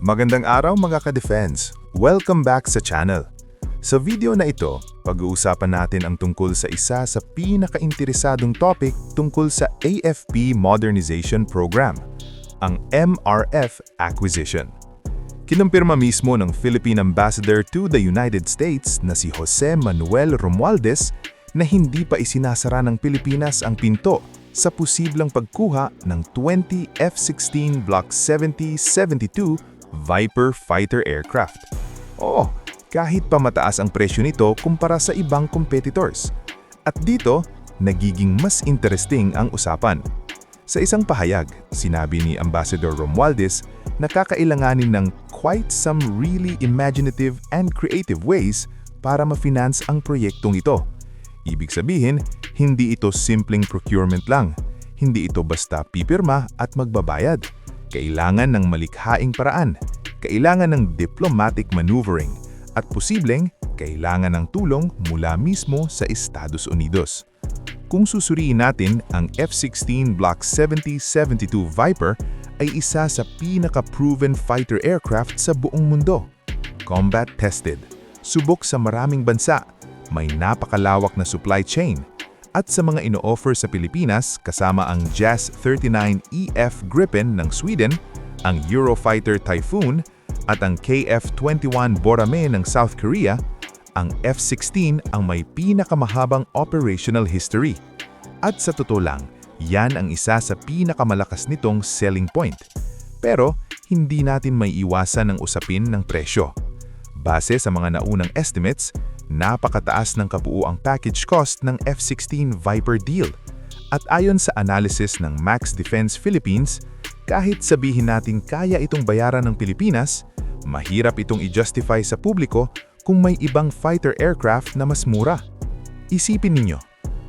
Magandang araw mga ka-defense! Welcome back sa channel. Sa video na ito, pag-uusapan natin ang tungkol sa isa sa pinaka-interesadong topic tungkol sa AFP Modernization Program, ang MRF Acquisition. Kinumpirma mismo ng Philippine Ambassador to the United States na si Jose Manuel Romualdez na hindi pa isinasara ng Pilipinas ang pinto sa posibleng pagkuha ng 20 F-16 Block 70-72 Viper fighter aircraft. Oo, kahit pa mataas ang presyo nito kumpara sa ibang competitors. At dito, nagiging mas interesting ang usapan. Sa isang pahayag, sinabi ni Ambassador Romualdez na kakailanganin ng quite some really imaginative and creative ways para ma-finance ang proyektong ito. Ibig sabihin, hindi ito simpleng procurement lang. Hindi ito basta pipirma at magbabayad. Kailangan ng malikhaing paraan, kailangan ng diplomatic maneuvering, at posibleng kailangan ng tulong mula mismo sa Estados Unidos. Kung susuriin natin, ang F-16 Block 70-72 Viper ay isa sa pinaka-proven fighter aircraft sa buong mundo. Combat-tested, subok sa maraming bansa, may napakalawak na supply chain, at sa mga ino-offer sa Pilipinas kasama ang JAS-39EF Gripen ng Sweden, ang Eurofighter Typhoon, at ang KF-21 Borame ng South Korea, ang F-16 ang may pinakamahabang operational history. At sa totoo lang, yan ang isa sa pinakamalakas nitong selling point. Pero hindi natin may iwasan ang usapin ng presyo. Base sa mga naunang estimates, napakataas ng kabuuang package cost ng F-16 Viper deal. At ayon sa analysis ng Max Defense Philippines, kahit sabihin natin kaya itong bayaran ng Pilipinas, mahirap itong i-justify sa publiko kung may ibang fighter aircraft na mas mura. Isipin ninyo,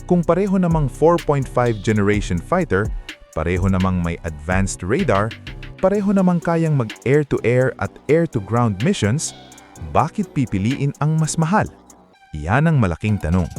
kung pareho namang 4.5 generation fighter, pareho namang may advanced radar, pareho namang kayang mag-air-to-air at air-to-ground missions, bakit pipiliin ang mas mahal? Iyan ang malaking tanong.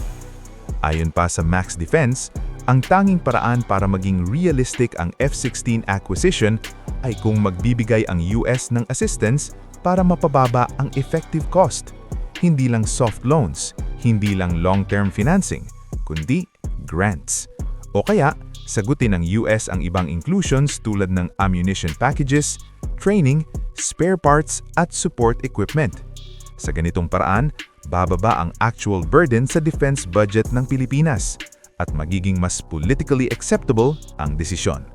Ayon pa sa Max Defense, ang tanging paraan para maging realistic ang F-16 acquisition ay kung magbibigay ang US ng assistance para mapababa ang effective cost. Hindi lang soft loans, hindi lang long-term financing, kundi grants. O kaya, sagutin ng US ang ibang inclusions tulad ng ammunition packages, training, spare parts at support equipment. Sa ganitong paraan, bababa ang actual burden sa defense budget ng Pilipinas at magiging mas politically acceptable ang desisyon.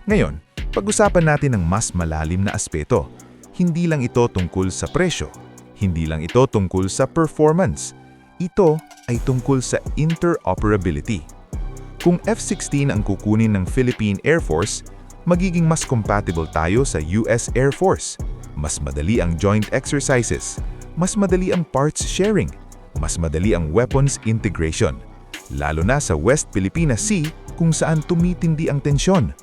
Ngayon, pag-usapan natin ang mas malalim na aspeto. Hindi lang ito tungkol sa presyo, hindi lang ito tungkol sa performance. Ito ay tungkol sa interoperability. Kung F-16 ang kukunin ng Philippine Air Force, magiging mas compatible tayo sa US Air Force. Mas madali ang joint exercises, mas madali ang parts sharing, mas madali ang weapons integration. Lalo na sa West Philippine Sea kung saan tumitindi ang tensyon.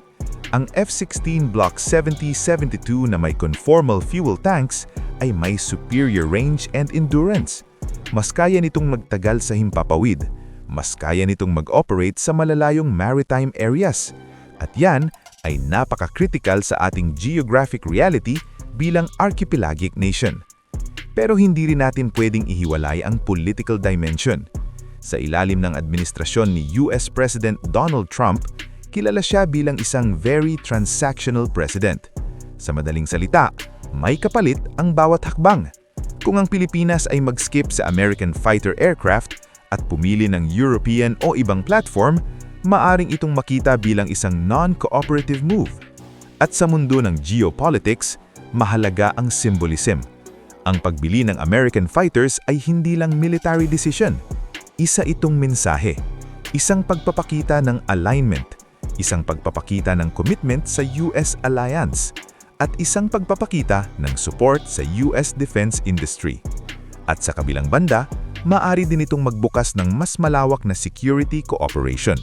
Ang F-16 Block 70-72 na may conformal fuel tanks ay may superior range and endurance. Mas kaya nitong magtagal sa himpapawid. Mas kaya nitong mag-operate sa malalayong maritime areas. At yan ay napaka-critical sa ating geographic reality bilang archipelagic nation. Pero hindi rin natin pwedeng ihiwalay ang political dimension. Sa ilalim ng administrasyon ni US President Donald Trump, kilala siya bilang isang very transactional president. Sa madaling salita, may kapalit ang bawat hakbang. Kung ang Pilipinas ay mag-skip sa American fighter aircraft at pumili ng European o ibang platform, maaring itong makita bilang isang non-cooperative move. At sa mundo ng geopolitics, mahalaga ang symbolism. Ang pagbili ng American fighters ay hindi lang military decision. Isa itong mensahe, isang pagpapakita ng alignment, isang pagpapakita ng commitment sa US alliance, at isang pagpapakita ng support sa US defense industry. At sa kabilang banda, maaari din itong magbukas ng mas malawak na security cooperation.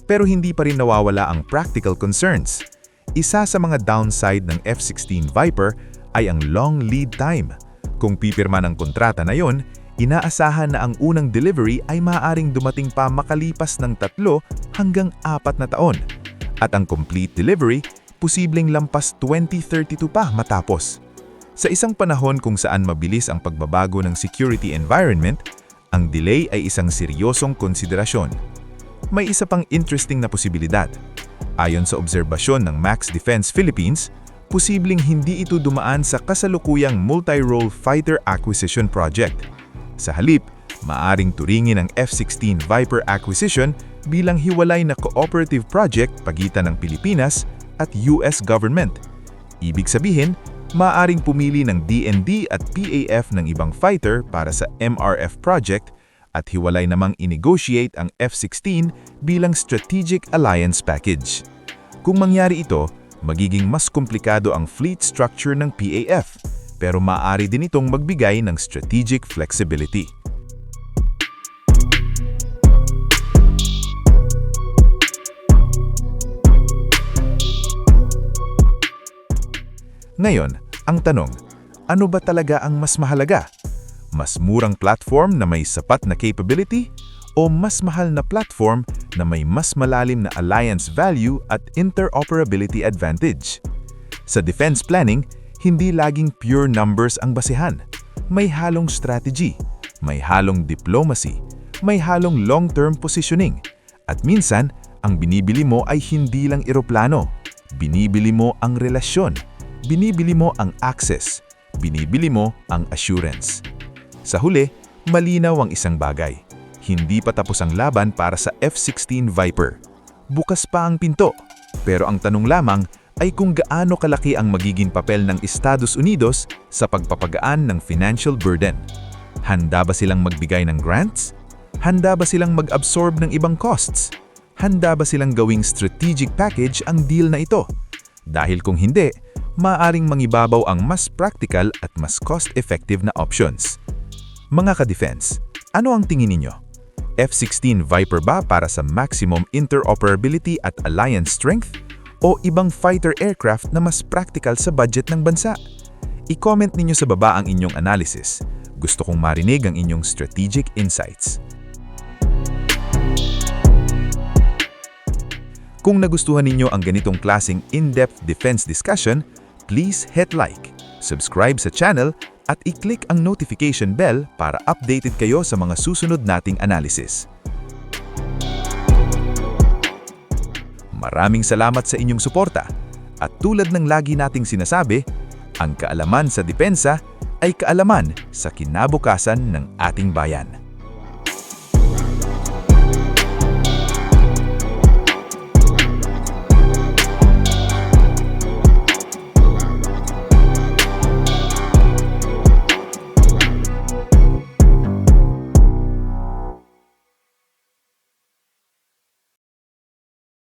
Pero hindi pa rin nawawala ang practical concerns. Isa sa mga downside ng F-16 Viper ay ang long lead time. Kung pipirma ng kontrata na yon, inaasahan na ang unang delivery ay maaaring dumating pa makalipas ng 3 hanggang 4 na taon. At ang complete delivery, posibleng lampas 2032 pa matapos. Sa isang panahon kung saan mabilis ang pagbabago ng security environment, ang delay ay isang seryosong konsiderasyon. May isa pang interesting na posibilidad. Ayon sa obserbasyon ng Max Defense Philippines, posibleng hindi ito dumaan sa kasalukuyang multi-role fighter acquisition project. Sa halip, maaring turingin ang F-16 Viper acquisition bilang hiwalay na cooperative project pagitan ng Pilipinas at US government. Ibig sabihin, maaring pumili ng DND at PAF ng ibang fighter para sa MRF project at hiwalay namang i-negotiate ang F-16 bilang strategic alliance package. Kung mangyari ito, magiging mas komplikado ang fleet structure ng PAF, pero maaari din itong magbigay ng strategic flexibility. Ngayon, ang tanong, ano ba talaga ang mas mahalaga? Mas murang platform na may sapat na capability o mas mahal na platform na may mas malalim na alliance value at interoperability advantage? Sa defense planning, hindi laging pure numbers ang basehan. May halong strategy, may halong diplomacy, may halong long-term positioning. At minsan, ang binibili mo ay hindi lang eroplano. Binibili mo ang relasyon, binibili mo ang access, binibili mo ang assurance. Sa huli, malinaw ang isang bagay. Hindi pa tapos ang laban para sa F-16 Viper. Bukas pa ang pinto. Pero ang tanong lamang ay kung gaano kalaki ang magiging papel ng Estados Unidos sa pagpapagaan ng financial burden. Handa ba silang magbigay ng grants? Handa ba silang mag-absorb ng ibang costs? Handa ba silang gawing strategic package ang deal na ito? Dahil kung hindi, maaaring mangibabaw ang mas practical at mas cost-effective na options. Mga ka-defense, ano ang tingin ninyo? F-16 Viper ba para sa maximum interoperability at alliance strength? O ibang fighter aircraft na mas practical sa budget ng bansa? I-comment ninyo sa baba ang inyong analysis. Gusto kong marinig ang inyong strategic insights. Kung nagustuhan ninyo ang ganitong klaseng in-depth defense discussion, please hit like, subscribe sa channel, at i-click ang notification bell para updated kayo sa mga susunod nating analysis. Maraming salamat sa inyong suporta. At tulad ng lagi nating sinasabi, ang kaalaman sa depensa ay kaalaman sa kinabukasan ng ating bayan.